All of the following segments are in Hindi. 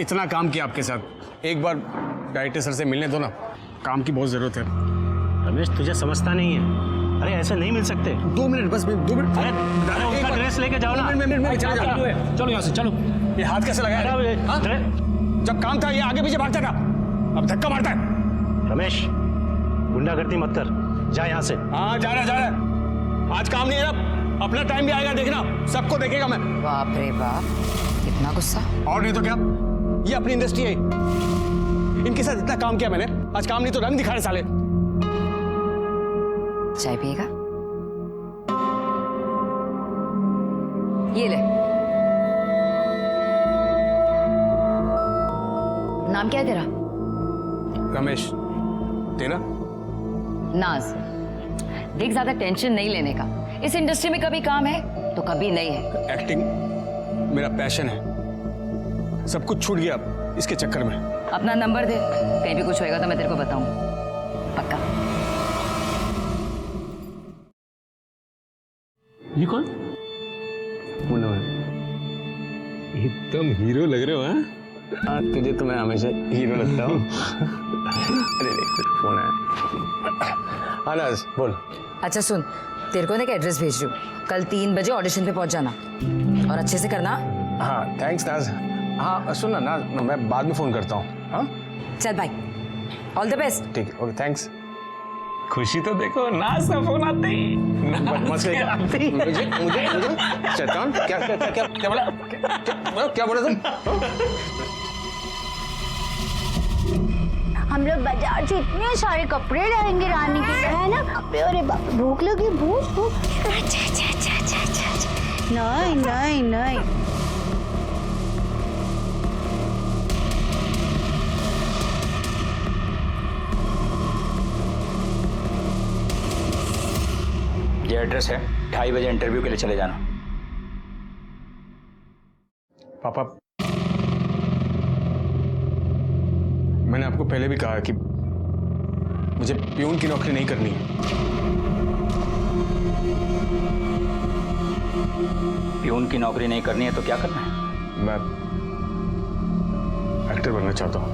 इतना काम किया आपके साथ, एक बार डायरेक्टर सर से मिलने दो ना, काम की बहुत ज़रूरत है। रमेश तुझे समझता नहीं है, अरे ऐसे नहीं मिल सकते। 2 मिनट बस, 2 मिनट। अरे उनका ड्रेस लेके जाओ ना। चलो यहाँ से चलो। ये हाथ कैसे लगाया? जब काम था ये आगे पीछे भागता था, अब धक्का मारता है। रमेश गुंडागर्दी मत कर, जा यहाँ से। हाँ जा रहा है। आज काम नहीं है ना, अपना टाइम भी आएगा, देखना सबको देखेगा मैं। बाप रे बाप, इतना गुस्सा। और नहीं तो क्या, ये अपनी इंडस्ट्री है, इनके साथ इतना काम किया मैंने, आज काम नहीं तो रंग दिखा रहे साले। चाय पिएगा? ये ले। नाम क्या है तेरा? रमेश। तेरा? नाज। देख ज्यादा टेंशन नहीं लेने का, इस इंडस्ट्री में कभी काम है तो कभी नहीं है। एक्टिंग मेरा पैशन है, सब कुछ छूट गया इसके चक्कर में। अपना नंबर दे, कहीं भी कुछ होएगा तो मैं तेरे को बताऊं, पक्का। ये कौन? एकदम हीरो लग रहे हो। हाँ तुझे तो मैं हमेशा हीरो लगता हूँ। अरे देख फोन है। हाँ नाज बोल। अच्छा सुन, तेरे को ना एक एड्रेस भेज रही हूँ, कल 3 बजे ऑडिशन पे पहुंच जाना और अच्छे से करना। हाँ थैंक्स नाज। हाँ सुन ना नाज, मैं बाद में फोन करता हूँ। हाँ चल भाई, ऑल द बेस्ट। ठीक है, ओके थैंक्स। खुशी तो देखो, नाज का फोन आते ही मुझे शैतान क्या बोला? क्या बोला तुम? हम लोग बाजार से इतने सारे कपड़े लाएंगे रानी के लिए, है ना? अरे बाप, भूख लगी, भूख। नहीं। ये एड्रेस है, 2:30 बजे इंटरव्यू के लिए चले जाना। पापा मैंने आपको पहले भी कहा कि मुझे प्यून की नौकरी नहीं करनी है। प्यून की नौकरी नहीं करनी है तो क्या करना है? मैं एक्टर बनना चाहता हूँ।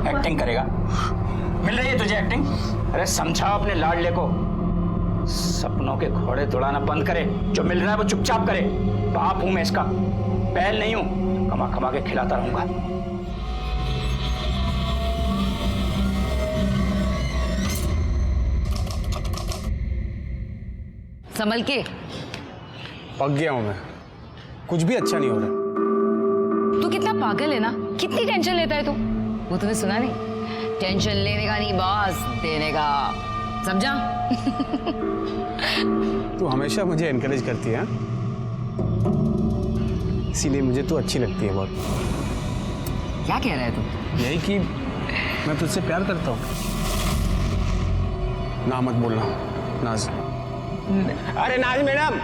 एक्टिंग करेगा? मिल रही है तुझे एक्टिंग? अरे समझा अपने लाडले को, सपनों के घोड़े दौड़ाना बंद करे, जो मिल रहा है वो चुपचाप करे। बाप हूं मैं इसका, बैल नहीं हूं, कमा कमा के खिलाता रहूंगा। संभल के। पक गया हूं मैं, कुछ भी अच्छा नहीं हो रहा। तू कितना पागल है ना, कितनी टेंशन लेता है तू? वो तुम्हें सुना नहीं? टेंशन लेने का नहीं बॉस, देने का, समझा? तू हमेशा मुझे एनकरेज करती है, इसीलिए मुझे तू अच्छी लगती है बहुत। क्या कह रहा है तू? यही कि मैं तुझसे प्यार करता हूँ। ना मत बोलना नाज। अरे नाज मैडम,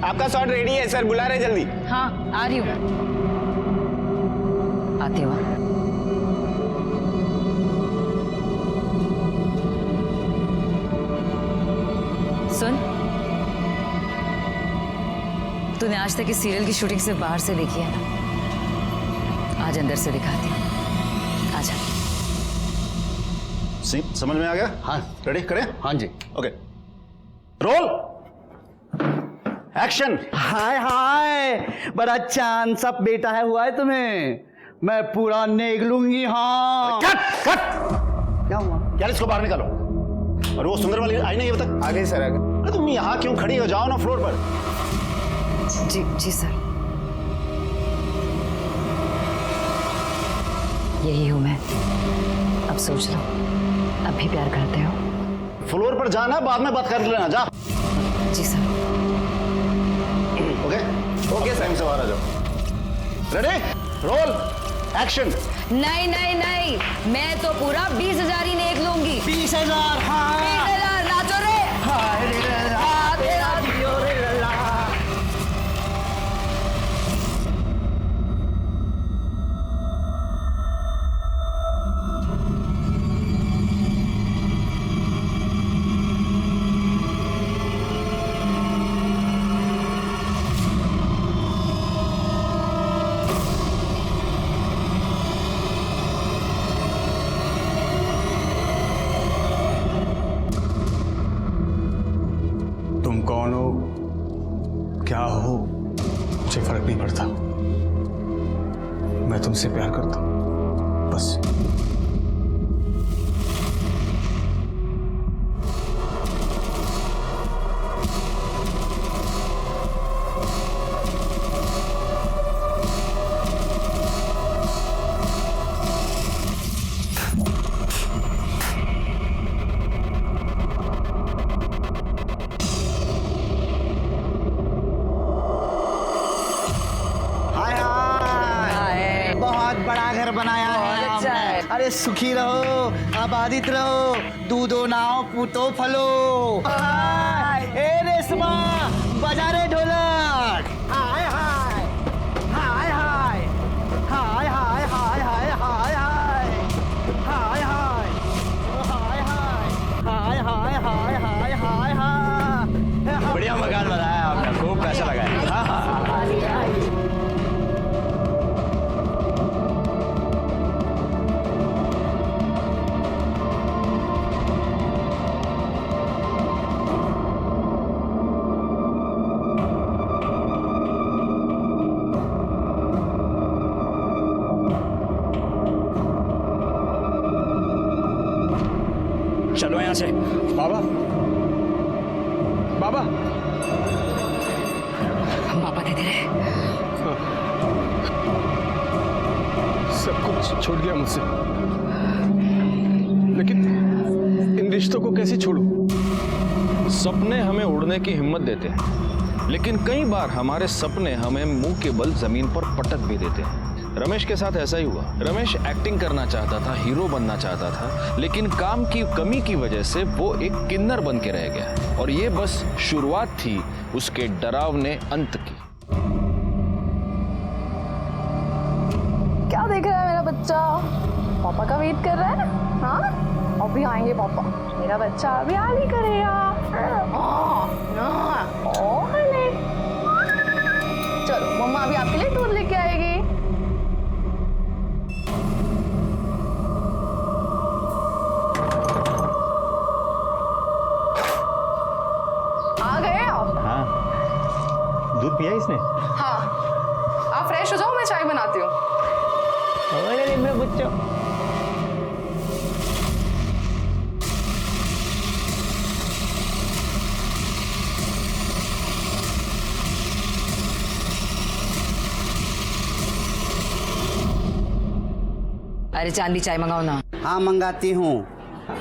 आपका शॉट रेडी है, सर बुला रहे जल्दी। हाँ आ रही हूँ, आती हूँ। सुन, तूने आज तक इस सीरियल की शूटिंग सिर्फ बाहर से देखी है ना, आज अंदर से दिखाती हूँ, आजा। सीन समझ में आ गया? हाँ रेडी करें? हाँ जी। Okay roll action. Hi hi, बड़ा चांद सा बेटा है हुआ है तुम्हें, मैं पूरा नेग लूंगी। हाँ कट कट। क्या हुआ? यार इसको बाहर निकालो। और वो सुंदर वाली आई नहीं अभी तक? आ गई सर, आ गई। अरे तुम यहाँ क्यों खड़ी हो, जाओ ना फ्लोर पर। जी सर, यही हूँ मैं। अब सोच लो, अब भी प्यार करते हो? फ्लोर पर जाना, बाद में बात कर लेना, जा। जी सर। ओके ओके, टाइम से बाहर आ जाओ। Ready roll action. नहीं नहीं नहीं, मैं तो पूरा 20,000 ही नेक लूंगी। 20,000। हाँ 20,000 नाचो रे। हाय रे ला, तेरा जियो रे ला। मुझे फर्क नहीं पड़ता, मैं तुमसे प्यार करता हूं, बस। बहुत बड़ा घर बनाया है अच्छा हमने। है। अरे सुखी रहो, आबादित रहो, दूधो नाव पूतो फलो। ए रेशमा, बजा रे ढोलक। हाय हाय हाय हाय हाय हाय हाय हाय हाय हाय हाय हाय हाय हाय हाय हाय हाय हाय। बढ़िया मकान बनाया आपने, खूब पैसा लगाया। हाँ हाँ हाँ। चलो यहाँ से। बाबा, बाबा, पापा दे दे। सब कुछ छूट गया मुझसे, लेकिन इन रिश्तों को कैसे छोड़ूं? सपने हमें उड़ने की हिम्मत देते हैं, लेकिन कई बार हमारे सपने हमें मुंह के बल जमीन पर पटक भी देते हैं। रमेश के साथ ऐसा ही हुआ। रमेश एक्टिंग करना चाहता था, हीरो बनना चाहता था, लेकिन काम की कमी की वजह से वो एक किन्नर बन के रह गया। और ये बस शुरुआत थी उसके डरावने अंत की। क्या देख रहा है मेरा बच्चा? पापा का वेट कर रहा है? हाँ, अभी आएंगे पापा। मेरा बच्चा अभी आ नहीं करेगा। चलो मम्मा अभी आपके लिए दूध लेके आएगी। आ गए आप? हाँ, दूध पिया इसने? हाँ, आप फ्रेश हो जाओ, मैं चाय बनाती हूँ। अरे मेरे बच्चा, अरे चांदी चाय मंगाओ ना। हाँ मंगाती हूँ।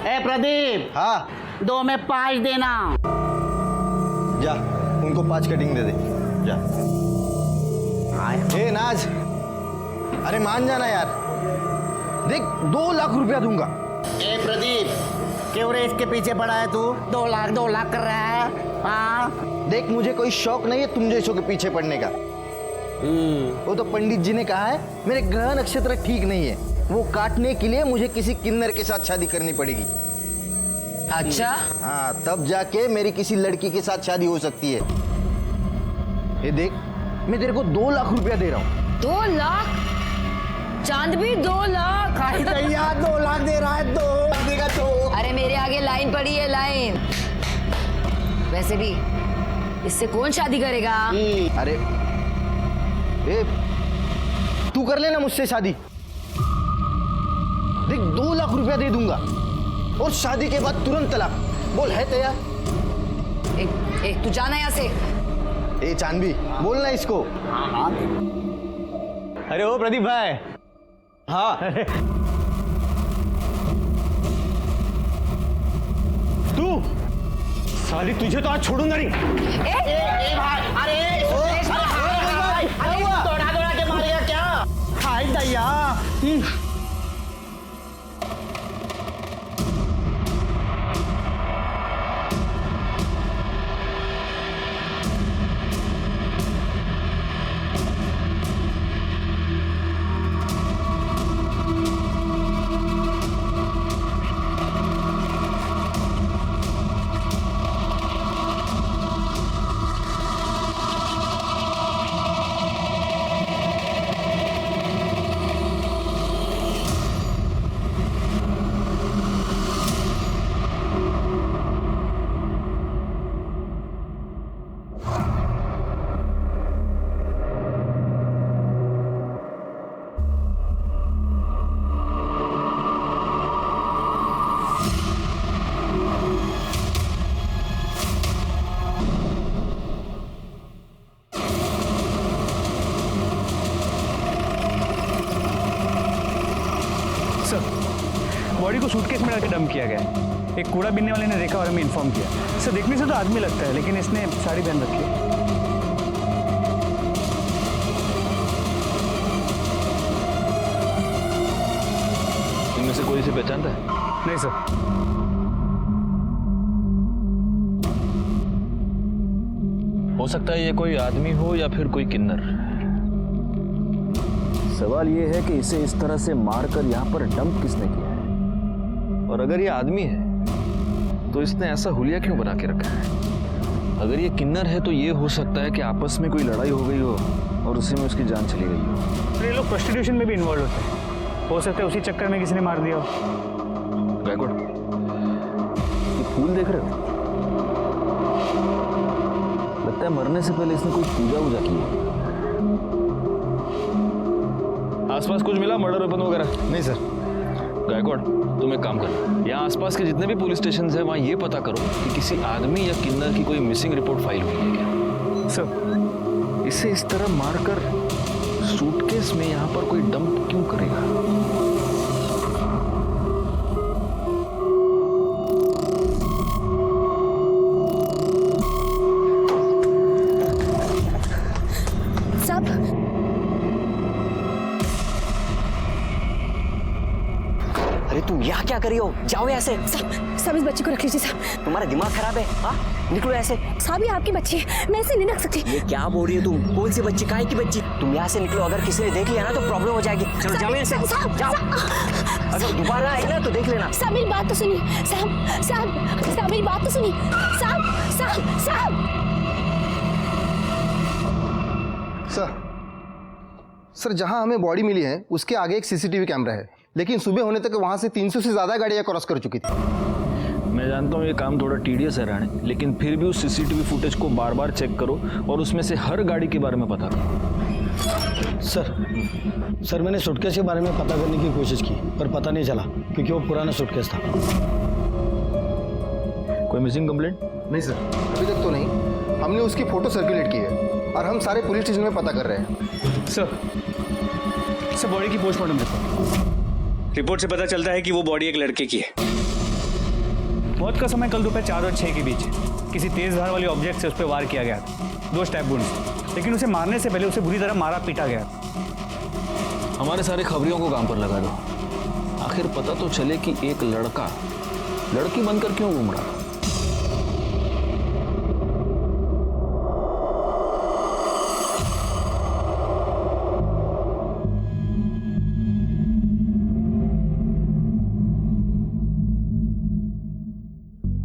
ए प्रदीप, हाँ, 2 में 5 देना। जा उनको 5 कटिंग दे दे, जा। ए नाज, अरे मान जाना यार, देख 2 लाख रुपया दूंगा। ए प्रदीप, क्यों रे इसके पीछे पड़ा है तू? 2 लाख कर रहा है। हाँ, देख मुझे कोई शौक नहीं है तुम जैसों के पीछे पड़ने का। वो तो पंडित जी ने कहा है मेरे ग्रह नक्षत्र ठीक नहीं है, वो काटने के लिए मुझे किसी किन्नर के साथ शादी करनी पड़ेगी। अच्छा, हाँ, तब जाके मेरी किसी लड़की के साथ शादी हो सकती है। ये देख, मैं तेरे को 2 लाख रुपया दे रहा हूँ। 2 लाख? चांद भी 2 लाख? भैया 2 लाख दे रहा है, 2 देगा 2। अरे मेरे आगे लाइन पड़ी है, लाइन। वैसे भी इससे कौन शादी करेगा? अरे ए, तू कर लेना मुझसे शादी। देख 2 लाख रुपया दे दूंगा और शादी के बाद तुरंत तलाक। बोल है तैयार? एक तू जाना यहाँ से। ए चांदवी, बोलना इसको। अरे ओ प्रदीप भाई। हाँ, तू साली, तुझे तो आज छोड़ूंगा नहीं। दौड़ा के मारेगा क्या? हाय दैया। बॉडी को सूटकेस में डालकर डंप किया गया है। एक कूड़ा बीनने वाले ने देखा और हमें इन्फॉर्म किया। सर देखने से तो आदमी लगता है, लेकिन इसने साड़ी पहन रखी है। इनमें से कोई इसे पहचानता है? नहीं सर। हो सकता है ये कोई आदमी हो या फिर कोई किन्नर। सवाल ये है कि इसे इस तरह से मारकर यहाँ पर डंप किसने किया है, और अगर ये आदमी है तो इसने ऐसा हुलिया क्यों बना के रखा है। अगर ये किन्नर है तो ये हो सकता है कि आपस में कोई लड़ाई हो गई हो और उसी में उसकी जान चली गई हो। ये लोग प्रोस्टिट्यूशन में भी इन्वॉल्व होते हैं, हो सकता है उसी चक्कर में किसी ने मार दिया हो। गायकवाड़, ये फूल देख रहे हो? लगता है मरने से पहले इसने कोई पूजा वूजा की है। आसपास कुछ मिला मर्डर वेपन वगैरह? नहीं सर। गायकवाड़, तुम एक काम करो, यहाँ आसपास के जितने भी पुलिस स्टेशन हैं वहाँ ये पता करो कि किसी आदमी या किन्नर की कोई मिसिंग रिपोर्ट फाइल हुई है क्या। सर इसे इस तरह मारकर सूटकेस में यहाँ पर कोई डंप क्यों करेगा? अरे तुम यहाँ क्या करी हो? जाओ यहाँ से। साहब इस बच्ची को रख लीजिए साहब। तुम्हारा दिमाग खराब है? हाँ, निकलो ऐसे। साहब ये आपकी बच्ची है, मैं ऐसे नहीं रख सकती। ये क्या बोल रही हो तुम? कौन सी बच्ची? काहे की बच्ची? तुम यहाँ से निकलो, अगर किसी ने देख लिया ना तो प्रॉब्लम हो जाएगी। चलो जाओ यहाँ से, जाओ। अगर दोबारा आई ना तो देख लेना। साहब मेरी बात तो सुनिए। साहब मेरी बात तो सुनिए। साहब सर जहां हमें बॉडी मिली है उसके आगे एक सीसीटीवी कैमरा है, लेकिन सुबह होने तक वहां से 300 से ज्यादा गाड़ियां क्रॉस कर चुकी थी। मैं जानता हूँ ये काम थोड़ा टीडियस है राणे, लेकिन फिर भी उस सीसीटीवी फुटेज को बार बार चेक करो और उसमें से हर गाड़ी के बारे में पता करो। सर मैंने सूटकेस के बारे में पता करने की कोशिश की पर पता नहीं चला क्योंकि वो पुराना सूटकेस था। कोई मिसिंग कंप्लेंट? नहीं सर, अभी तक तो नहीं। हमने उसकी फोटो सर्कुलेट की है और हम सारे पुलिस स्टेशन में पता कर रहे हैं। सर बॉडी की पोस्टमार्टम रिपोर्ट से पता चलता है कि वो बॉडी एक लड़के की है। मौत का समय कल दोपहर 4 और 6 के बीच है। किसी तेज धार वाली ऑब्जेक्ट से उस पर वार किया गया था, 2 स्टैब वुंड्स, लेकिन उसे मारने से पहले उसे बुरी तरह मारा पीटा गया। हमारे सारे खबरियों को काम पर लगा दो, आखिर पता तो चले कि एक लड़का लड़की बनकर क्यों घूम रहा।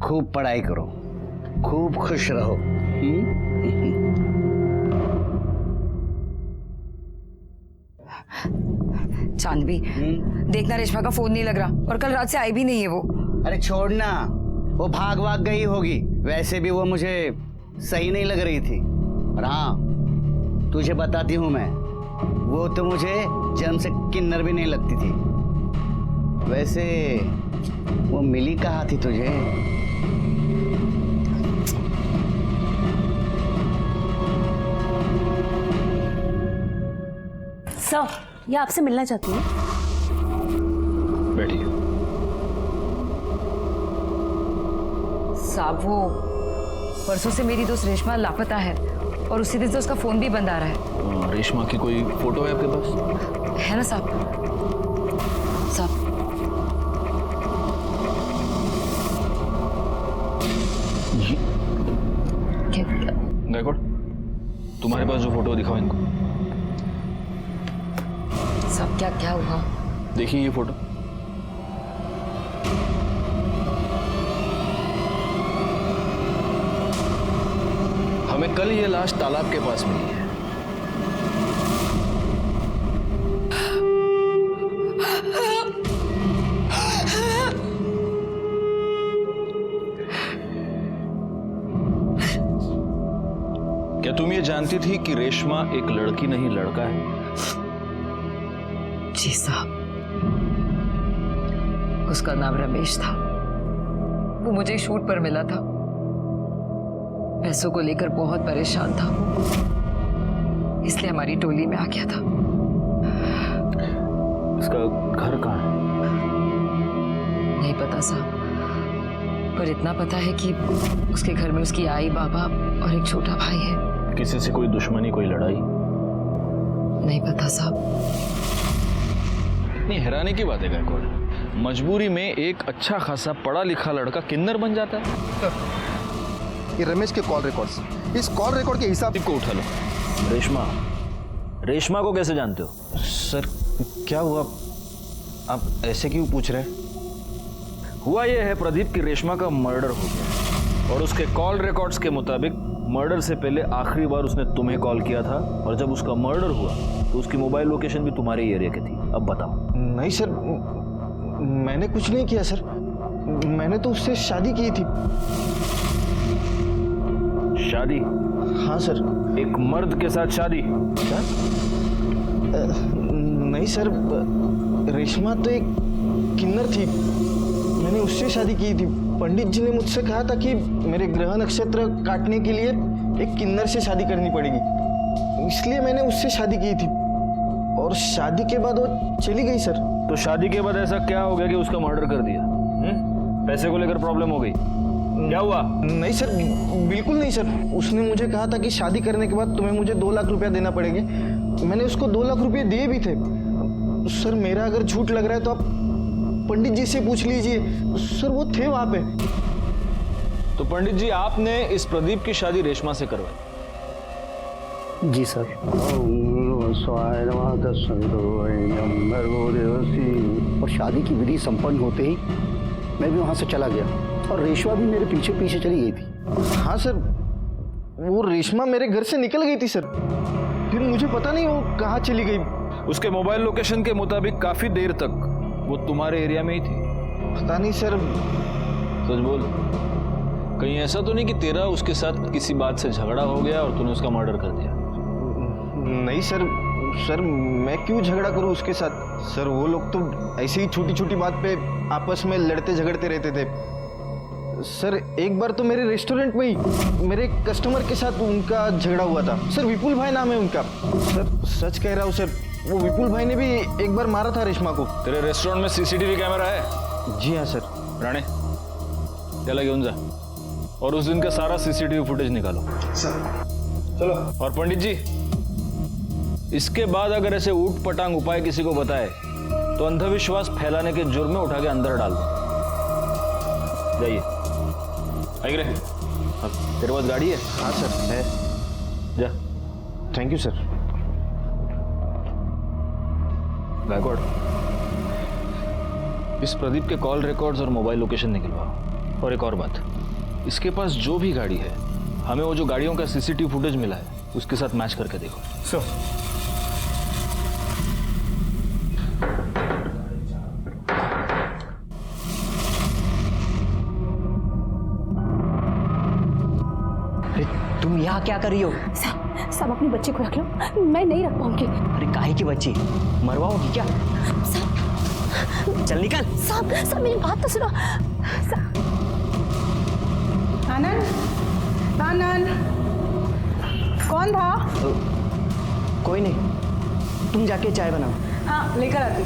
खूब पढ़ाई करो, खूब खुश रहो। चांदबी, देखना रेशमा का फोन नहीं लग रहा और कल रात से आई भी नहीं है वो। अरे छोड़ना, वो भाग गई होगी। वैसे भी वो मुझे सही नहीं लग रही थी। और हाँ, तुझे बताती हूँ मैं, वो तो मुझे जन्म से किन्नर भी नहीं लगती थी। वैसे वो मिली कहाँ थी तुझे? सर ये आपसे मिलना चाहती है। बैठिए। साहब वो परसों से मेरी दोस्त रेशमा लापता है और उसी दिन से उसका फोन भी बंद आ रहा है। रेशमा की कोई फोटो है आपके पास? है ना साहब? गायकवाड़, तुम्हारे पास जो फोटो दिखाओ इनको। सब क्या हुआ? देखिए ये फोटो। हमें कल ये लाश तालाब के पास मिली है। क्या तुम ये जानती थी कि रेशमा एक लड़की नहीं लड़का है? जी साहब, उसका नाम रमेश था। वो मुझे शूट पर मिला था, पैसों को लेकर बहुत परेशान था, इसलिए हमारी टोली में आ गया था। इसका घर कहाँ है? नहीं पता साहब, पर इतना पता है कि उसके घर में उसकी आई, बाबा और एक छोटा भाई है। किसी से कोई दुश्मनी, कोई लड़ाई? नहीं पता साहब। नहीं, हैरानी की बात है गायकवाड़, मजबूरी में एक अच्छा खासा पढ़ा लिखा लड़का किन्नर बन जाता है। ये रमेश के कॉल रिकॉर्ड्स, इस कॉल रिकॉर्ड के हिसाब को उठा लो। रेशमा को कैसे जानते हो? सर क्या हुआ, आप ऐसे क्यों पूछ रहे हैं? हुआ यह है प्रदीप की रेशमा का मर्डर हो गया और उसके कॉल रिकॉर्ड्स के मुताबिक मर्डर से पहले आखिरी बार उसने तुम्हें कॉल किया था और जब उसका मर्डर हुआ तो उसकी मोबाइल लोकेशन भी तुम्हारे ही एरिया की थी। अब बताओ। नहीं सर, मैंने कुछ नहीं किया सर, मैंने तो उससे शादी की थी। शादी? हाँ सर। एक मर्द के साथ शादी? क्या? नहीं सर, रेशमा तो एक किन्नर थी, मैंने उससे शादी की थी। पंडित जी ने मुझसे कहा था कि मेरे ग्रह नक्षत्र काटने के लिए एक किन्नर से शादी करनी पड़ेगी, इसलिए मैंने उससे शादी की थी और शादी के बाद वो चली गई सर। तो शादी के बाद ऐसा क्या हो गया कि उसका मर्डर कर दिया? पैसे को लेकर प्रॉब्लम हो गई? क्या हुआ? नहीं सर, बिल्कुल नहीं सर। उसने मुझे कहा था कि शादी करने के बाद तुम्हें मुझे 2 लाख रुपया देना पड़ेंगे। मैंने उसको 2 लाख रुपये दिए भी थे। सर मेरा अगर झूठ लग रहा है तो आप पंडित जी से पूछ लीजिए, सर वो थे वहां पे। तो पंडित जी, आपने इस प्रदीप की शादी रेशमा से करवाई? जी सर। और शादी की विधि संपन्न होते ही मैं भी वहां से चला गया और रेशमा भी मेरे पीछे पीछे चली गई थी। हाँ सर, वो रेशमा मेरे घर से निकल गई थी सर, फिर मुझे पता नहीं वो कहाँ चली गई। उसके मोबाइल लोकेशन के मुताबिक काफी देर तक वो तुम्हारे एरिया में ही थी? पता नहीं सर। सच बोल, कहीं ऐसा तो नहीं कि तेरा उसके साथ किसी बात से झगड़ा हो गया और तूने उसका मर्डर कर दिया? नहीं सर, सर मैं क्यों झगड़ा करूं उसके साथ? सर वो लोग तो ऐसे ही छोटी छोटी बात पे आपस में लड़ते झगड़ते रहते थे। सर एक बार तो मेरे रेस्टोरेंट में ही मेरे कस्टमर के साथ उनका झगड़ा हुआ था। सर विपुल भाई नाम है उनका। सर सच कह रहा हूँ सर, वो विपुल भाई ने भी एक बार मारा था रेशमा को। तेरे रेस्टोरेंट में सीसीटीवी कैमरा है? जी हाँ सर। राणे, चला घेऊन जा और उस दिन का सारा सीसीटीवी फुटेज निकालो। सर चलो। और पंडित जी, इसके बाद अगर ऐसे ऊट पटांग उपाय किसी को बताए तो अंधविश्वास फैलाने के जुर्म में उठा के अंदर डाल दो। जाइए। आई रे, तेरे पास गाड़ी है? हाँ सर है। जा। Thank you sir. गायकवाड़, इस प्रदीप के कॉल रिकॉर्ड्स और मोबाइल लोकेशन निकलवाओ। और एक और बात, इसके पास जो भी गाड़ी है, हमें वो जो गाड़ियों का सीसीटीवी फुटेज मिला है उसके साथ मैच करके देखो। सर तुम यहाँ क्या कर रही हो? सब अपने बच्चे को रख लो, मैं नहीं रख पाऊंगी। अरे काहे की बच्ची, मरवाओगी क्या? चल निकल। साहब साहब मेरी बात तो सुनो। आनंद, आनंद, कौन था? कोई नहीं, तुम जाके चाय बनाओ। हाँ लेकर आती।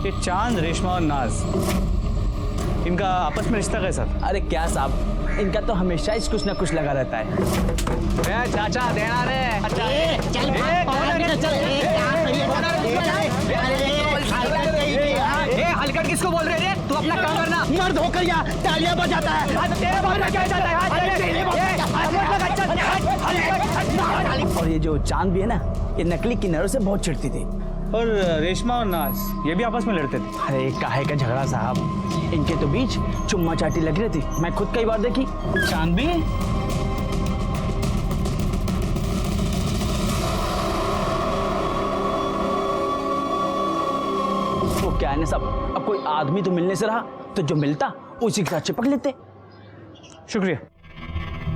ये चांद, रेशमा और नाज, इनका आपस में रिश्ता कैसा था? अरे क्या साहब, इनका तो हमेशा ही कुछ ना कुछ लगा रहता है। चाचा देना रे। हलकट किसको बोल रहे थे? तू अपना काम करना। मर्द होकर या तालियां बजाता है। और ये जो चांद भी है ना, ये नकली किन्नरों से बहुत चिढ़ती थी। और रेशमा और नाज, ये भी आपस में लड़ते थे? अरे काहे का झगड़ा साहब, इनके तो बीच चुम्मा चाटी लग रही थी, मैं खुद कई बार देखी। चांद भी? वो क्या है ना साहब, अब कोई आदमी तो मिलने से रहा तो जो मिलता उसी के साथ चिपक लेते। शुक्रिया।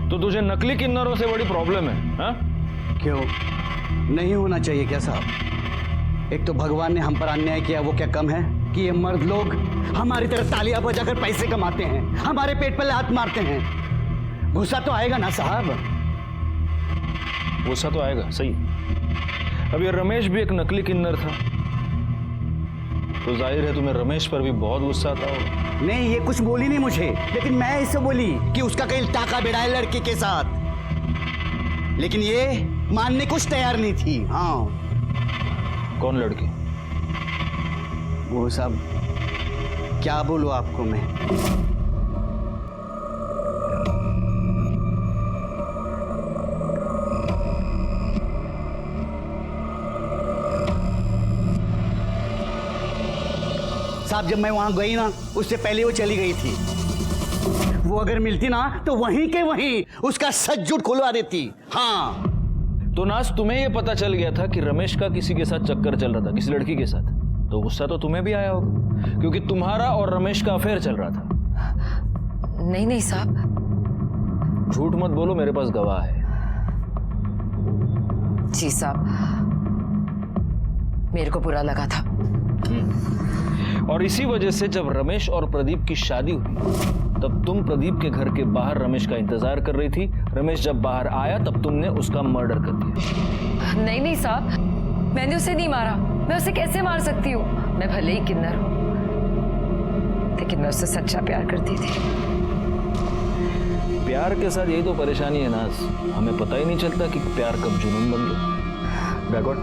तो तुझे नकली किन्नरों से बड़ी प्रॉब्लम है? हा? क्यों नहीं होना चाहिए क्या साहब? एक तो भगवान ने हम पर अन्याय किया, वो क्या कम है कि ये मर्द लोग हमारी तरह तालियां बजाकर पैसे कमाते हैं, हमारे पेट पर लात मारते हैं। गुस्सा तो आएगा ना साहब। गुस्सा तो आएगा, सही। अब ये रमेश भी एक नकली किन्नर था, तो जाहिर है तुम्हें रमेश पर भी बहुत गुस्सा आता होगा। नहीं, ये कुछ बोली नहीं मुझे, लेकिन मैं इससे बोली कि उसका कहीं टाका बेड़ा है लड़के के साथ, लेकिन ये मानने कुछ तैयार नहीं थी। हाँ। कौन लड़की? वो सब क्या बोलूं आपको मैं। साहब, जब मैं वहां गई ना, उससे पहले वो चली गई थी। वो अगर मिलती ना तो वहीं के वहीं उसका सच झूठ खुलवा देती। हाँ। तो नाज, तुम्हें यह पता चल गया था कि रमेश का किसी के साथ चक्कर चल रहा था, किसी लड़की के साथ, तो गुस्सा तो तुम्हें भी आया होगा, क्योंकि तुम्हारा और रमेश का अफेयर चल रहा था। नहीं नहीं साहब। झूठ मत बोलो, मेरे पास गवाह है। जी साहब, मेरे को बुरा लगा था। और इसी वजह से जब रमेश और प्रदीप की शादी हुई, तब तुम प्रदीप के घर के बाहर रमेश का इंतजार कर रही थी। रमेश जब बाहर आया तब तुमने उसका मर्डर कर दिया। नहीं नहीं साहब, मैंने उसे नहीं मारा। मैं उसे कैसे मार सकती हूँ? मैं भले ही किन्नर हूँ, लेकिन मैं उससे सच्चा प्यार करती थी। प्यार के साथ यही तो परेशानी है नाज, हमें पता ही नहीं चलता कि प्यार कब जुनून बन गया। बैकवर्ड,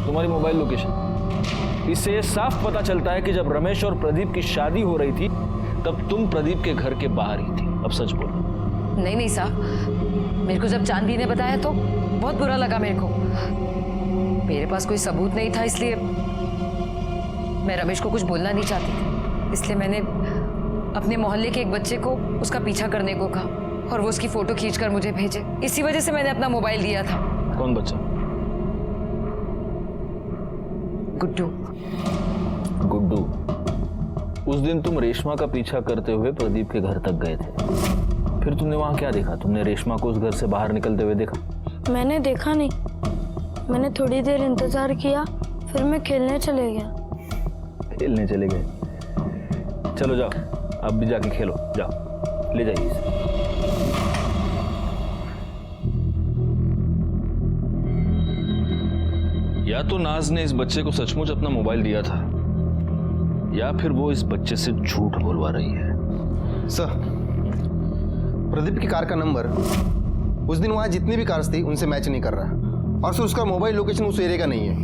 तुम्हारी मोबाइल लोकेशन, इससे ये साफ पता चलता है कि जब रमेश और प्रदीप की शादी हो रही थी तब तुम प्रदीप के घर के बाहर ही थी। अब सच बोलो। नहीं नहीं साहब, मेरे को जब चांदी ने बताया तो बहुत बुरा लगा मेरे को। मेरे पास कोई सबूत नहीं था, इसलिए मैं रमेश को कुछ बोलना नहीं चाहती थी। इसलिए मैंने अपने मोहल्ले के एक बच्चे को उसका पीछा करने को कहा और वो उसकी फोटो खींचकर मुझे भेजे। इसी वजह से मैंने अपना मोबाइल दिया था। कौन बच्चा? गुड्डू। गुड्डू। उस दिन तुम रेशमा का पीछा करते हुए प्रदीप के घर तक गए थे, फिर तुमने वहां क्या देखा? तुमने रेशमा को उस घर से बाहर निकलते हुए देखा? मैंने देखा नहीं, मैंने थोड़ी देर इंतजार किया, फिर मैं खेलने चले गया। खेलने चले गए? चलो जाओ, अब भी जाके खेलो, जाओ, ले जाइए इसे। या तो नाज ने इस बच्चे को सचमुच अपना मोबाइल दिया था, या फिर वो इस बच्चे से झूठ बोलवा रही है। सर, प्रदीप की कार का नंबर उस दिन वहां जितनी भी कार्स थी उनसे मैच नहीं कर रहा, और सर उसका मोबाइल लोकेशन उस एरिया का नहीं है।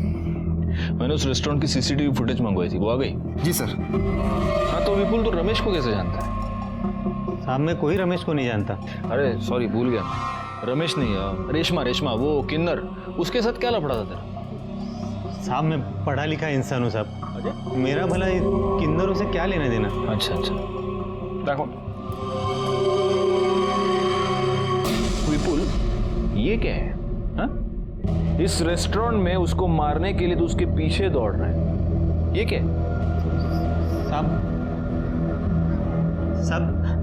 मैंने उस रेस्टोरेंट की सीसीटीवी फुटेज मंगवाई थी, वो आ गई? जी सर। हाँ, तो विपुल, तो रमेश को कैसे जानता है? साहब, मैं कोई रमेश को नहीं जानता। अरे सॉरी, भूल गया, रमेश नहीं, रेशमा, वो किन्नर, उसके साथ क्या लफड़ा था तेरा? साहब, मैं पढ़ा लिखा इंसान हूँ साहब, मेरा भला किन्नरों से क्या लेना देना। अच्छा, देखो विपुल, ये क्या है? हा? इस रेस्टोरेंट में उसको मारने के लिए तो उसके पीछे दौड़ रहा है, ये क्या है? साहब,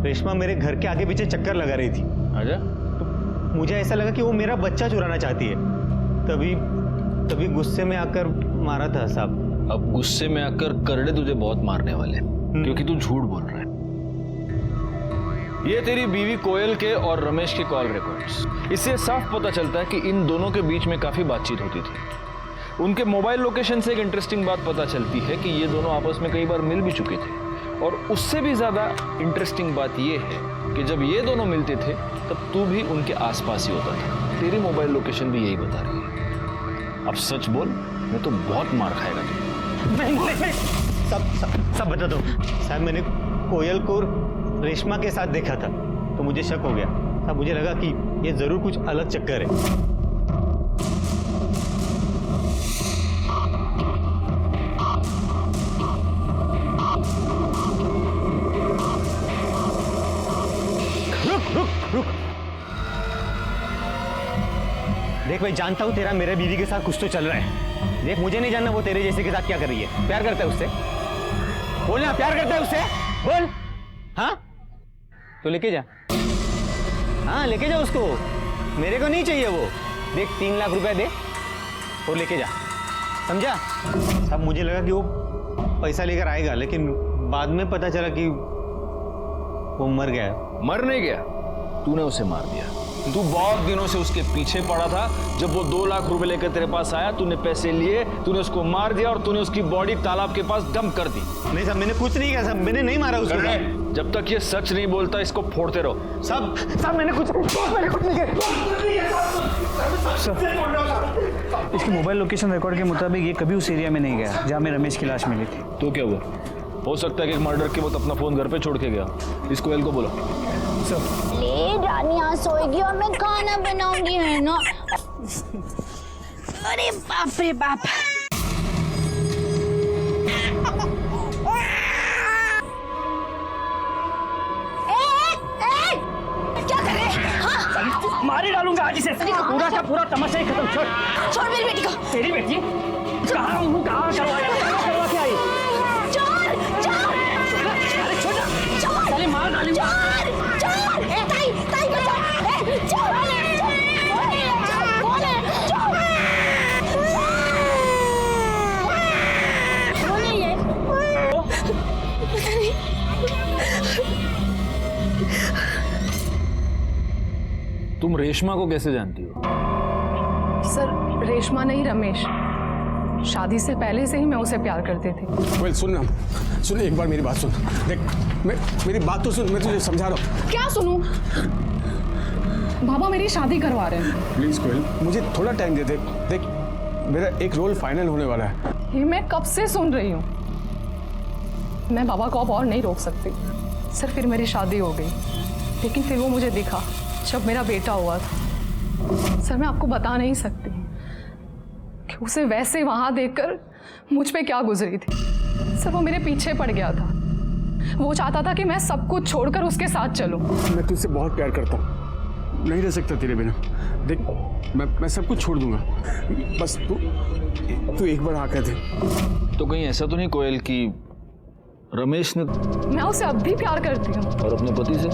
रेशमा मेरे घर के आगे पीछे चक्कर लगा रही थी। अच्छा? तो मुझे ऐसा लगा कि वो मेरा बच्चा चुराना चाहती है, तभी गुस्से में आकर मारा था साहब। अब गुस्से में आकर करड़े तुझे बहुत मारने वाले, क्योंकि तू झूठ बोल रहा है। ये तेरी बीवी कोयल के और रमेश के कॉल रिकॉर्ड्स, इससे साफ पता चलता है कि इन दोनों के बीच में काफी बातचीत होती थी। उनके मोबाइल लोकेशन से एक इंटरेस्टिंग बात पता चलती है कि ये दोनों आपस में कई बार मिल भी चुके थे, और उससे भी ज्यादा इंटरेस्टिंग बात ये है कि जब ये दोनों मिलते थे तब तू भी उनके आसपास ही होता था। तेरी मोबाइल लोकेशन भी यही बता रही है। अब सच बोल, मैं तो बहुत मार खाएगा तू। नहीं, सब बता दो साहब। मैंने कोयल को रेशमा के साथ देखा था, तो मुझे शक हो गया साहब। मुझे लगा कि ये जरूर कुछ अलग चक्कर है। रुक। देख भाई, जानता हूं तेरा मेरे बीवी के साथ कुछ तो चल रहा है। देख, मुझे नहीं जानना वो तेरे जैसे के साथ क्या कर रही है। प्यार करता है उससे? बोलना, प्यार करता है उससे? बोल। हाँ, तो लेके जा। हाँ, लेके जा उसको। मेरे को नहीं चाहिए वो। देख, 3 लाख रुपए दे और लेके जा, समझा? अब मुझे लगा कि वो पैसा लेकर आएगा, लेकिन बाद में पता चला कि वो मर गया है। मर नहीं गया, तूने उसे मार दिया। तू बहुत दिनों से उसके पीछे पड़ा था। जब वो 2 लाख रुपए लेकर तेरे पास आया, तूने पैसे लिए, तूने उसको मार दिया और तूने उसकी बॉडी तालाब के पास डंप कर दी। नहीं साहब, मैंने कुछ नहीं किया साहब, मैंने नहीं मारा उसको। जब तक ये सच नहीं बोलता, इसको फोड़ते रहो। साहब मैंने कुछ नहीं किया। इसकी मोबाइल लोकेशन रिकॉर्ड के मुताबिक ये कभी उस एरिया में नहीं गया जहाँ में रमेश की लाश मिली थी। तो क्या हुआ? हो सकता है कि मर्डर के वक्त अपना फोन घर पे छोड़ के गया। इस कोयल को बोलो। ले रानी यहाँ सोएगी और मैं खाना बनाऊंगी, है ना? अरे बाप रे बाप। क्या कर रहे हैं? हाँ? मारी डालूंगा आज इसे। पूरा का पूरा तमाशा ही खत्म। छोड़ मेरी बेटी को। तेरी बेटी कहाँ करवा के आई? चल मार डाली। ताई ताई बचाओ। तुम रेशमा को कैसे जानती हो? सर रेशमा नहीं, रमेश। शादी से पहले से ही मैं उसे प्यार करती थी। कोयल सुन एक बार मेरी बात सुन। देख मेरी बात तो सुन, मैं तुझे समझा रहा हूँ। क्या सुनूं? बाबा मेरी शादी करवा रहे हैं। प्लीज कोयल, मुझे थोड़ा टाइम दे। देख मेरा एक रोल फाइनल होने वाला है। ये मैं कब से सुन रही हूँ। मैं बाबा को अब और नहीं रोक सकती। सर फिर मेरी शादी हो गई, लेकिन फिर वो मुझे दिखा जब मेरा बेटा हुआ था। सर मैं आपको बता नहीं सकती कि उसे वैसे वहां देखकर मुझ पे क्या गुजरी थी। सर वो मेरे पीछे पड़ गया था। वो चाहता था कि मैं सब कुछ छोड़कर उसके साथ चलूं। मैं तुझसे बहुत प्यार करता हूँ, नहीं रह सकता तेरे बिना। देख मैं सब कुछ छोड़ दूंगा, बस तू एक बार आकर दे। तो कहीं ऐसा तो नहीं कोयल कि रमेश ने? मैं उसे अब भी प्यार करती हूँ। और अपने पति से?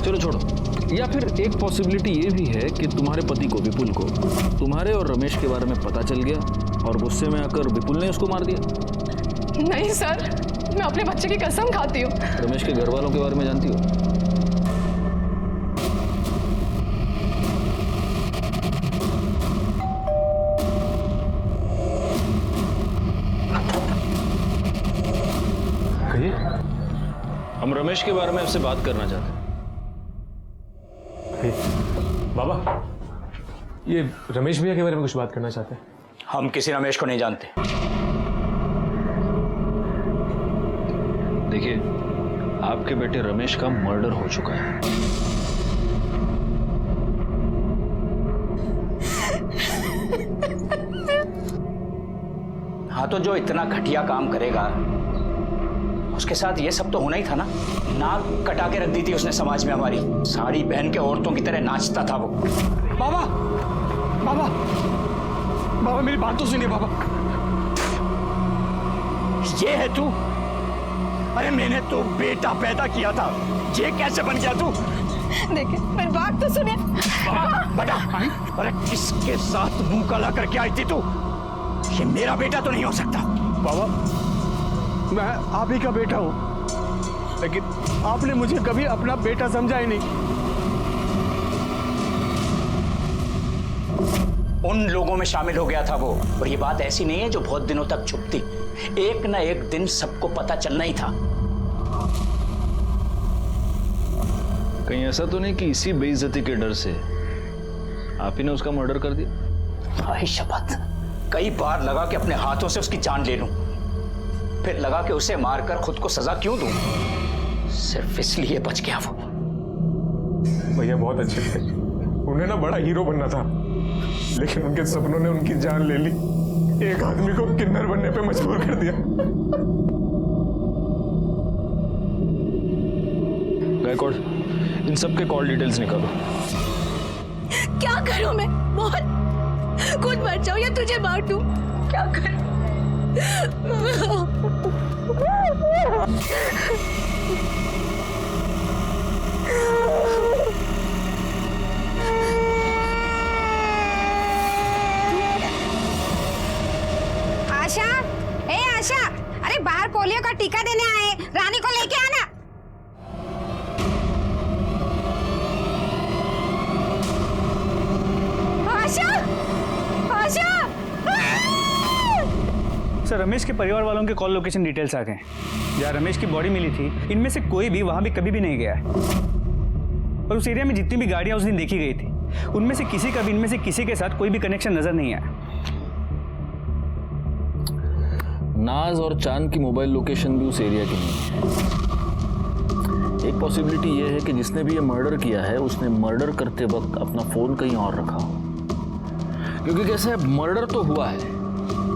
चलो छोड़ो। या फिर एक पॉसिबिलिटी ये भी है कि तुम्हारे पति को, विपुल को, तुम्हारे और रमेश के बारे में पता चल गया और गुस्से में आकर विपुल ने उसको मार दिया। नहीं सर, मैं अपने बच्चे की कसम खाती हूँ। रमेश के घर वालों के बारे में जानती हो? हम रमेश के बारे में आपसे बात करना चाहते हैं। बाबा, ये रमेश भैया के बारे में कुछ बात करना चाहते हैं। हम किसी रमेश को नहीं जानते। देखिए, आपके बेटे रमेश का मर्डर हो चुका है। हाँ तो जो इतना घटिया काम करेगा उसके साथ ये सब तो होना ही था ना। नाक कटा के रख दी थी उसने समाज में हमारी। साड़ी पहन के औरतों की तरह नाचता था वो। बाबा बाबा बाबा मेरी बात तो सुनिए बाबा। ये है तू? अरे मैंने तो बेटा पैदा किया था, ये कैसे बन गया तू? देखिए मेरी बात तो सुनिए। बेटा, अरे किसके साथ मुंह काला करके आई थी तू? ये मेरा बेटा तो नहीं हो सकता। बाबा मैं आप ही का बेटा हूं, लेकिन आपने मुझे कभी अपना बेटा समझा ही नहीं। उन लोगों में शामिल हो गया था वो, और ये बात ऐसी नहीं है जो बहुत दिनों तक छुपती। एक ना एक दिन सबको पता चलना ही था। कहीं ऐसा तो नहीं कि इसी बेइज्जती के डर से आप ही ने उसका मर्डर कर दिया? भाई शपथ, कई बार लगा कि अपने हाथों से उसकी जान ले लूं, फिर लगा कि उसे मारकर खुद को सजा क्यों दूं, सिर्फ इसलिए बच गया वो। भैया बहुत अच्छे थे, उन्हें ना बड़ा हीरो बनना था, लेकिन उनके सपनों ने उनकी जान ले ली। एक आदमी को किन्नर बनने पे मजबूर कर दिया। गायकवाड़, इन सब के कॉल डिटेल्स निकालो। क्या करूं मैं? बोल, खुद मर जाऊं या तुझे मार दूं? क्या करूं? आशा, ए आशा, अरे बाहर पोलियो का टीका देने आए, रानी को लेके आना। सर रमेश के परिवार वालों के कॉल लोकेशन डिटेल्स आ गए। जहाँ रमेश की बॉडी मिली थी इनमें से कोई भी वहां भी कभी भी नहीं गया है। और उस एरिया में जितनी भी गाड़ियां उस दिन देखी गई थी उनमें से किसी का भी इनमें से किसी के साथ कोई भी कनेक्शन नजर नहीं आया। नाज और चांद की मोबाइल लोकेशन भी उस एरिया की नहीं है। एक पॉसिबिलिटी ये है कि जिसने भी ये मर्डर किया है उसने मर्डर करते वक्त अपना फोन कहीं और रखा हो, क्योंकि कैसे मर्डर तो हुआ है,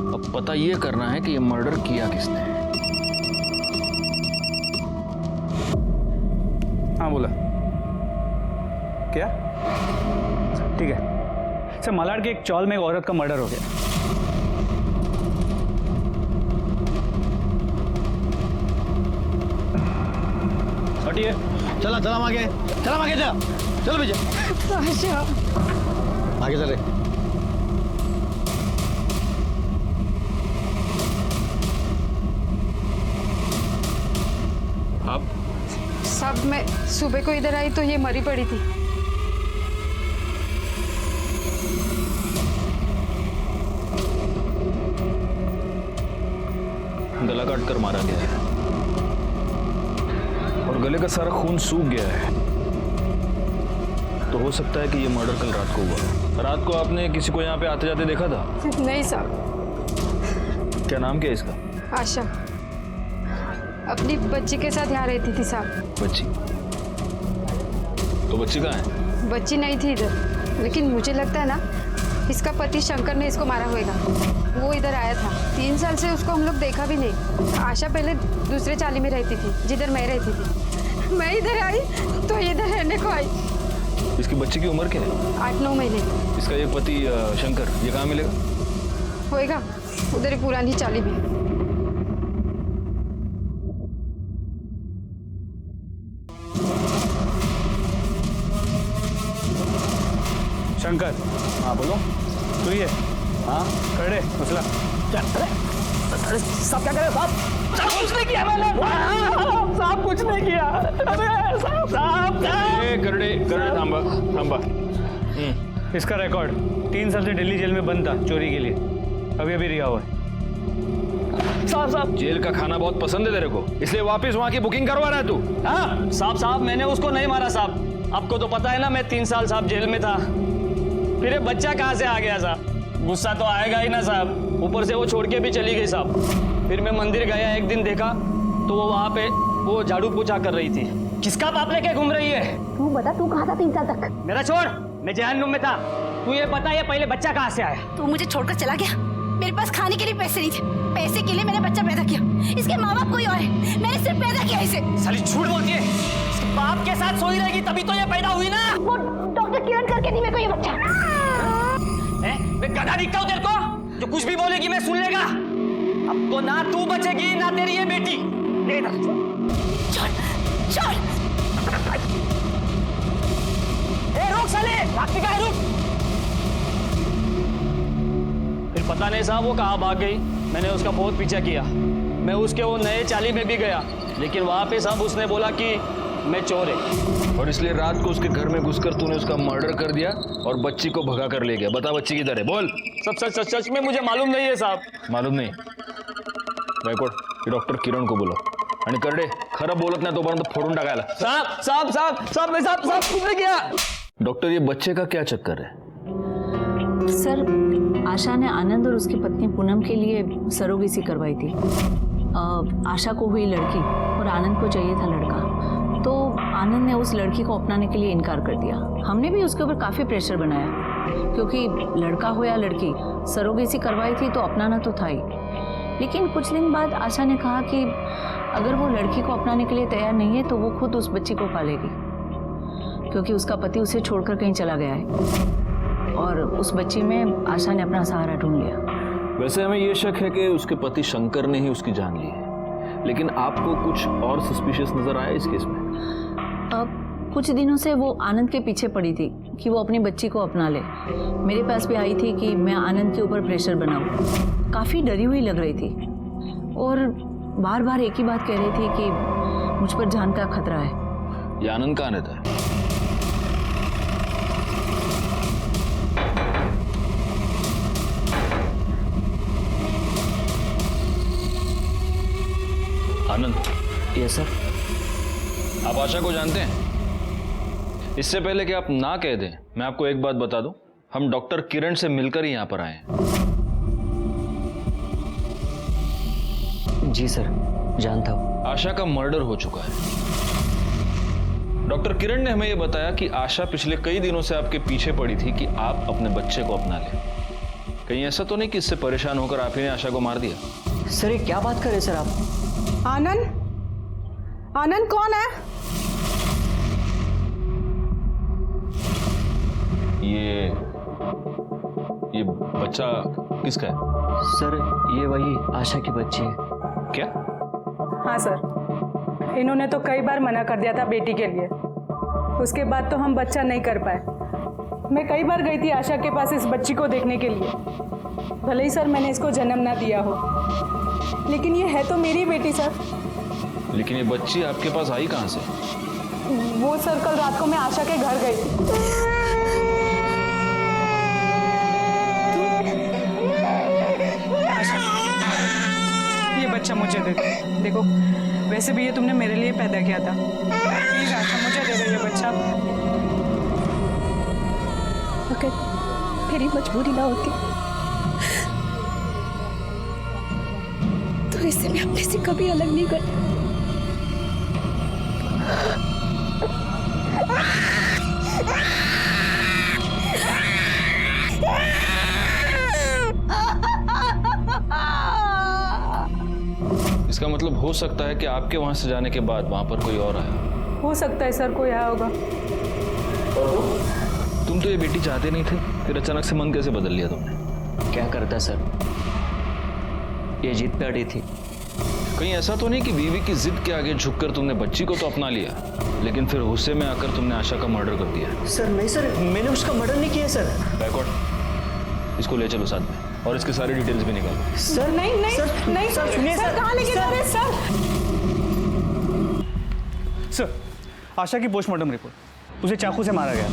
अब पता ये करना है कि ये मर्डर किया किसने। हाँ बोला क्या? ठीक है सर, मालाड के एक चौल में एक औरत का मर्डर हो गया। हटिए, चला चला आगे, चला आगे, जा चलो भैया, आगे चले। आप सब मैं सुबह को इधर आई तो ये मरी पड़ी थी। गला काट कर मारा गया है और गले का सारा खून सूख गया है, तो हो सकता है कि ये मर्डर कल रात को हुआ। रात को आपने किसी को यहाँ पे आते जाते देखा था? नहीं साहब। क्या नाम क्या है इसका? आशा, अपनी बच्ची के साथ यहाँ रहती थी साहब। बच्ची? तो बच्ची कहाँ है? बच्ची नहीं थी इधर, लेकिन मुझे लगता है ना इसका पति शंकर ने इसको मारा होगा। वो इधर आया था, 3 साल से उसको हम लोग देखा भी नहीं। आशा पहले दूसरे चाली में रहती थी जिधर मैं रहती थी। मैं इधर आई तो इधर रहने को आई। इसकी बच्ची की उम्र क्या है? 8-9 महीने। इसका ये पति शंकर ये कहाँ मिलेगा? होएगा उधर ही पुरानी चाली में। शंकर। हाँ बोलो। तू ही है? हाँ खड़े मसला। अरे साहब क्या करे साहब? साहब कुछ नहीं किया मैंने। साहब कुछ नहीं किया। अरे साहब करड़े थांबा थांबा। इसका रिकॉर्ड 3 साल से दिल्ली जेल में बंद था चोरी के लिए, अभी अभी रिहा हुआ है। साहब जेल का खाना बहुत पसंद है तेरे को, इसलिए वापस वहाँ की बुकिंग करवा रहा है तू? हाँ साहब मैंने उसको नहीं मारा साहब। आपको तो पता है ना मैं 3 साल साहब जेल में था। फिर ये बच्चा कहाँ से आ गया साहब? गुस्सा तो आएगा ही ना साहब। ऊपर से वो छोड़ के भी चली गई साहब। फिर मैं मंदिर गया, एक दिन देखा तो वो वहाँ पे वो झाड़ू पोछा कर रही थी। किसका बाप लेके घूम रही है? तू बता, तू कहाँ था 3 साल तक? मेरा छोड़, मैं जहन्नुम में था। तू ये बता ये पहले बच्चा कहाँ से आया? तू मुझे छोड़कर चला गया। मेरे पास खाने के लिए पैसे नहीं थे, पैसे के लिए मैंने बच्चा पैदा किया। इसके माँ बाप कोई और है, मैंने सिर्फ पैदा किया इसे। साली झूठ बोलती है। इसके बाप के साथ सोई रहेगी तभी तो ये पैदा हुई ना। वो डॉक्टर किरण करके दी मेरे को ये बच्चा। मैं गधा दिखता हूँ तेरे को? जो कुछ भी बोलेगी मैं सुन लेगा। अब तो ना तू बचेगी ना तेरी ये बेटी। छोड़ छोड़। रुक साले, भागती का है, रुक। फिर पता नहीं साहब वो कहाँ भाग गई। मैंने उसका बहुत पीछा किया। मैं उसके वो नए चाली में भी गया, लेकिन वहां पे साहब उसने बोला कि मैं चोर है। और इसलिए रात को उसके घर में घुसकर तूने उसका मर्डर कर दिया और बच्ची को भगा कर ले गया। बता बच्ची किधर है? बोल। सब सच में मुझे मालूम नहीं है साहब। मालूम नहीं? गायकवाड डॉक्टर किरण को बोलो आणि करडे खरं बोलत नाही तोपर्यंत फोडून टाकायला। साहब कुछ नहीं किया। डॉक्टर ये बच्चे का क्या चक्कर है? सर आशा ने आनंद और उसकी पत्नी पूनम के लिए सरोगेसी करवाई थी। आशा को हुई लड़की और आनंद को चाहिए था लड़का, तो आनंद ने उस लड़की को अपनाने के लिए इनकार कर दिया। हमने भी उसके ऊपर काफ़ी प्रेशर बनाया, क्योंकि लड़का हो या लड़की सरोगेसी करवाई थी तो अपनाना तो था ही। लेकिन कुछ दिन बाद आशा ने कहा कि अगर वो लड़की को अपनाने के लिए तैयार नहीं है तो वो खुद उस बच्ची को पालेगी, क्योंकि उसका पति उसे छोड़कर कहीं चला गया है। और उस बच्ची में आशा ने अपना सहारा ढूंढ लिया। वैसे हमें ये शक है कि उसके पति शंकर ने ही उसकी जान ली है, लेकिन आपको कुछ और सस्पिशियस नजर आया इस केस में? अब कुछ दिनों से वो आनंद के पीछे पड़ी थी कि वो अपनी बच्ची को अपना ले। मेरे पास भी आई थी कि मैं आनंद के ऊपर प्रेशर बनाऊं। काफ़ी डरी हुई लग रही थी और बार बार एक ही बात कह रही थी कि मुझ पर जान का खतरा है। ये आनंद कहाँ रहता है? Yes sir. आप आशा को जानते हैं? इससे पहले कि आप ना कह दें, मैं आपको एक बात बता दूं, हम डॉक्टर किरण से मिलकर ही यहां पर आए हैं। जी सर, जानता हूं। आशा का मर्डर हो चुका है। डॉक्टर किरण ने हमें यह बताया कि आशा पिछले कई दिनों से आपके पीछे पड़ी थी कि आप अपने बच्चे को अपना लें। कहीं ऐसा तो नहीं कि इससे परेशान होकर आप ही ने आशा को मार दिया? सर ये क्या बात कर रहे सर आप? आनंद, आनंद कौन है? ये बच्चा किसका है? सर ये वही आशा की बच्ची है। क्या? हाँ सर, इन्होंने तो कई बार मना कर दिया था बेटी के लिए, उसके बाद तो हम बच्चा नहीं कर पाए। मैं कई बार गई थी आशा के पास इस बच्ची को देखने के लिए। भले ही सर मैंने इसको जन्म ना दिया हो, लेकिन ये है तो मेरी बेटी सर। लेकिन ये बच्ची आपके पास आई कहां से? वो सर कल रात को मैं आशा के घर गई थी। ये बच्चा मुझे दे दो। देखो वैसे भी ये तुमने मेरे लिए पैदा किया था, प्लीज आशा मुझे दे दो ये बच्चा। अगर मेरी मजबूरी ना होती तो इसे मैं अपने से कभी अलग नहीं करती। इसका मतलब हो सकता है कि आपके वहां से जाने के बाद वहां पर कोई और आया। हो सकता है सर कोई आया होगा। तुम तो ये बेटी चाहते नहीं थे, फिर अचानक से मन कैसे बदल लिया तुमने? क्या करता सर, ये जिद पे अड़ी थी। कहीं ऐसा तो नहीं कि बीवी की जिद के आगे झुककर तुमने बच्ची को तो अपना लिया, लेकिन फिर गुस्से में आकर तुमने आशा का मर्डर कर दिया? सर नहीं सर, मैंने उसका मर्डर नहीं किया सर। बैकआउट, इसको ले चलो साथ में और इसकी सारी डिटेल्स भी निकालो। सर नहीं नहीं सर, नहीं सर, सुनिए सर, कहाँ लेके जा रहे हैं सर? सर आशा की पोस्टमार्टम रिपोर्ट, उसे चाकू से मारा गया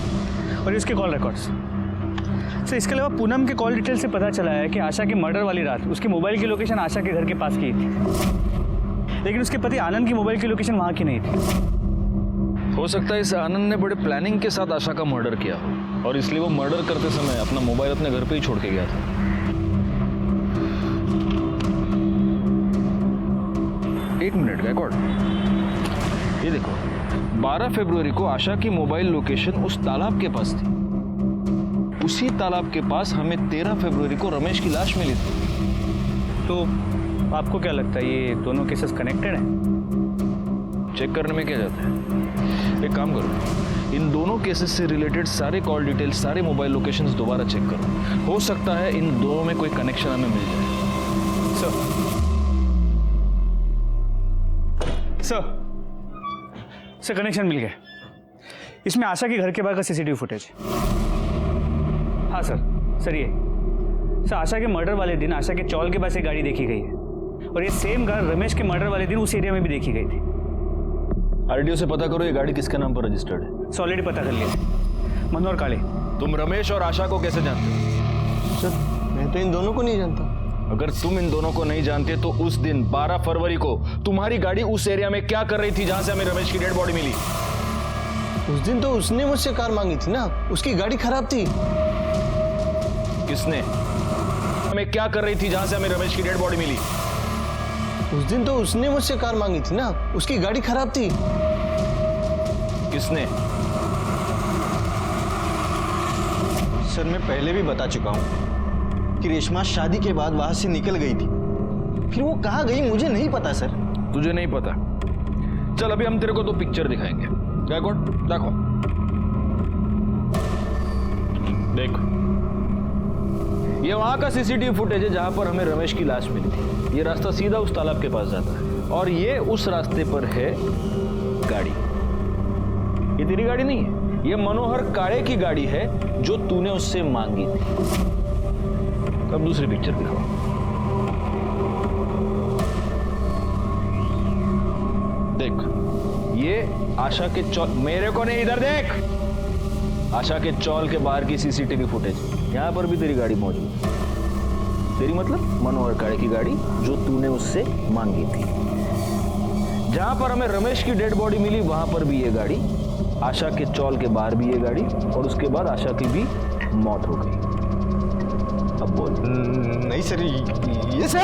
और इसके कॉल रिकॉर्ड्स। सर इसके अलावा पूनम के कॉल डिटेल से पता चला है कि आशा की मर्डर वाली रात उसके मोबाइल की लोकेशन आशा के घर के पास की थी, लेकिन उसके पति आनंद की मोबाइल की लोकेशन वहां की नहीं थी। हो सकता है इस आनंद ने बड़े प्लानिंग के साथ आशा का मर्डर किया हो और इसलिए वो मर्डर करते समय अपना मोबाइल अपने घर पे ही छोड़ के गया था। एक मिनट रिकॉर्ड, ये देखो 12 फरवरी को आशा की मोबाइल लोकेशन उस तालाब के पास थी। उसी तालाब के पास हमें 13 फरवरी को रमेश की लाश मिली थी। तो आपको क्या लगता है ये दोनों केसेस कनेक्टेड हैं? चेक करने में क्या जाता है? एक काम करो, इन दोनों केसेस से रिलेटेड सारे कॉल डिटेल्स, सारे मोबाइल लोकेशंस दोबारा चेक करो। हो सकता है इन दोनों में कोई कनेक्शन हमें मिल जाए। सर कनेक्शन मिल गया। इसमें आशा के घर के बाहर का सीसीटीवी फुटेज। हाँ सर ये सर आशा के मर्डर वाले दिन आशा के चौल के पास एक गाड़ी देखी गई है और ये सेम कार रमेश के मर्डर वाले दिन उस एरिया में भी देखी गई थी। आरटीओ से पता करो ये गाड़ी किसके नाम पर रजिस्टर्ड है। ऑलरेडी पता कर लिया, मनोहर काले। तुम रमेश और आशा को कैसे जानते हो? सर मैं तो इन दोनों को नहीं जानता। अगर तुम इन दोनों को नहीं जानते तो उस दिन 12 फरवरी को तुम्हारी गाड़ी उस एरिया में क्या कर रही थी जहां से हमें रमेश की डेड बॉडी मिली? उस दिन तो उसने मुझसे कार मांगी थी ना, उसकी गाड़ी खराब थी। किसने? हमें क्या कर रही थी जहां से हमें रमेश की डेड बॉडी मिली? उस दिन तो उसने मुझसे कार मांगी थी ना, उसकी गाड़ी खराब थी। किसने? सर मैं पहले भी बता चुका हूं कि रेशमा शादी के बाद वहां से निकल गई थी, फिर वो कहां गई मुझे नहीं पता सर। तुझे नहीं पता? चल अभी हम तेरे को 2 पिक्चर दिखाएंगे। देखो देखो, ये वहां का सीसीटीवी फुटेज है जहां पर हमें रमेश की लाश मिली थी। ये रास्ता सीधा उस तालाब के पास जाता है और ये उस रास्ते पर है गाड़ी। ये तेरी गाड़ी नहीं है, ये मनोहर काळे की गाड़ी है जो तूने उससे मांगी थी। अब दूसरी पिक्चर दिखाओ। देख, ये आशा के चौल, मेरे को नहीं, इधर देख, आशा के चौल के बाहर की सीसीटीवी फुटेज। यहां पर भी तेरी गाड़ी मौजूद है। तेरी मतलब मनोहर काळे की गाड़ी जो तूने उससे मांगी थी। जहां पर हमें रमेश की डेड बॉडी मिली वहां पर भी ये गाड़ी, आशा के चौल के बाहर भी ये गाड़ी, और उसके बाद आशा की भी मौत हो गई। अब बोल। नहीं सर, ये सर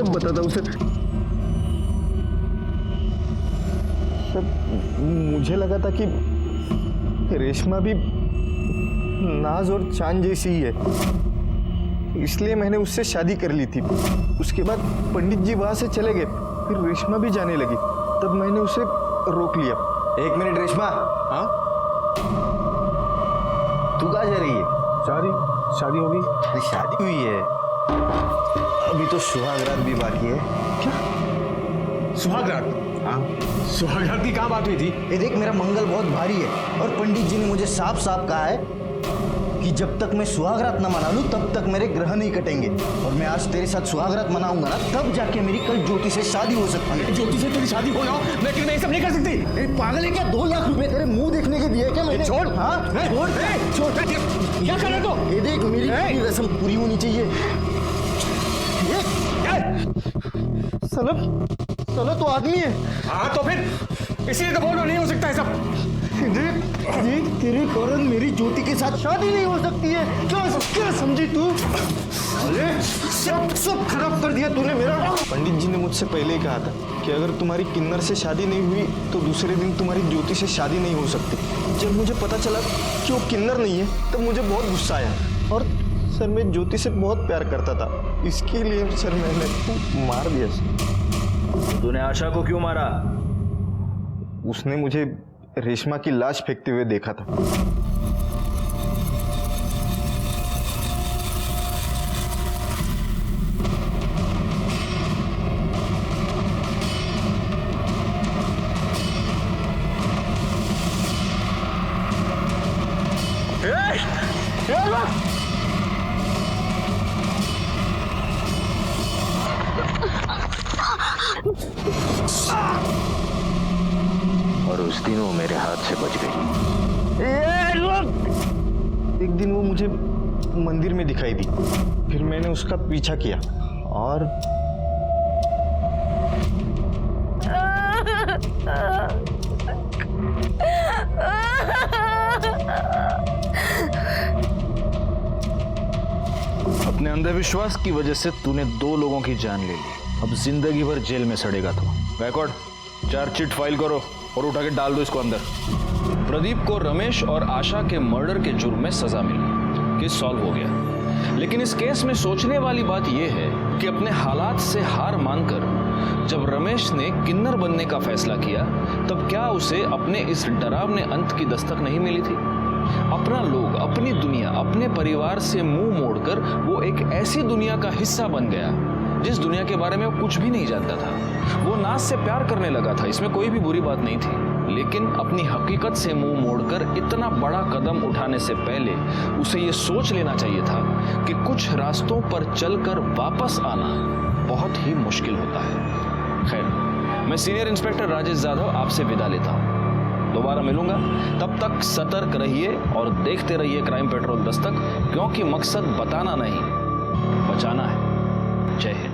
बताता हूँ सर। मुझे लगा था कि रेशमा भी नाज और चांद जैसी ही है, इसलिए मैंने उससे शादी कर ली थी। उसके बाद पंडित जी वहां से चले गए, फिर रेशमा भी जाने लगी, तब मैंने उसे रोक लिया। एक मिनट रेशमा, हाँ तू कहाँ जा रही है? शादी हो गई? अरे शादी हुई है, अभी तो सुहागरात भी बाकी है। क्या सुहागरात? हाँ, सुहागरात की कहाँ बात हुई थी? ये देख, मेरा मंगल बहुत भारी है और पंडित जी ने मुझे साफ साफ कहा है कि जब तक मैं सुहागरात न मना लूं तब तक मेरे ग्रह नहीं कटेंगे, और मैं आज तेरे साथ सुहागरात मनाऊंगा ना, तब जाके मेरी कल ज्योति से शादी हो सकती है। ज्योति से तेरी शादी हो जाओ, लेकिन मैं ये सब नहीं कर सकती। अरे पागल है क्या? 2 लाख रुपए तेरे मुंह देखने के दिए क्या मैंने? छोड़। हाँ छोड़। क्या कर रहे हो? ये देख, मेरी रस्म पूरी होनी चाहिए। साला तो आदमी है। हाँ तो फिर इसीलिए तो बोल रहा नहीं हो सकता है सब। देख तेरे कारण मेरी ज्योति के साथ शादी नहीं हो सकती है। क्या समझी तू? अरे सब खराब कर दिया तूने मेरा। पंडित जी ने मुझसे पहले ही कहा था कि अगर तुम्हारी किन्नर से शादी नहीं हुई तो दूसरे दिन तुम्हारी ज्योति से शादी नहीं हो सकती। जब मुझे पता चला कि वो किन्नर नहीं है तब मुझे बहुत गुस्सा आया, और सर मैं ज्योति से बहुत प्यार करता था, इसके लिए सर मैंने मार दिया। तूने आशा को क्यों मारा? उसने मुझे रेशमा की लाश फेंकते हुए देखा था। और उस दिन वो मेरे हाथ से बच गई। एक दिन वो मुझे मंदिर में दिखाई दी, फिर मैंने उसका पीछा किया और अपने अंधविश्वास की वजह से तूने 2 लोगों की जान ले ली, अब जिंदगी भर जेल में सड़ेगा तू। बैकवर्ड 4 चिट फाइल करो और उठा के डाल दो इसको अंदर। प्रदीप को रमेश और आशा के मर्डर के जुर्म में सजा मिल गई, केस सॉल्व हो गया। लेकिन इस केस में सोचने वाली बात यह है कि अपने हालात से हार मानकर जब रमेश ने किन्नर बनने का फैसला किया, तब क्या उसे अपने इस डरावने अंत की दस्तक नहीं मिली थी? अपना लोग, अपनी दुनिया, अपने परिवार से मुंह मोड़कर वो एक ऐसी दुनिया का हिस्सा बन गया जिस दुनिया के बारे में वो कुछ भी नहीं जानता था। वो नाज से प्यार करने लगा था, इसमें कोई भी बुरी बात नहीं थी, लेकिन अपनी हकीकत से मुंह मोड़कर इतना बड़ा कदम उठाने से पहले उसे ये सोच लेना चाहिए था कि कुछ रास्तों पर चलकर वापस आना बहुत ही मुश्किल होता है। खैर, मैं सीनियर इंस्पेक्टर राजेश यादव आपसे विदा लेता हूँ। दोबारा मिलूंगा, तब तक सतर्क रहिए और देखते रहिए क्राइम पेट्रोल दस्तक, क्योंकि मकसद बताना नहीं, बचाना है। जय हिंद।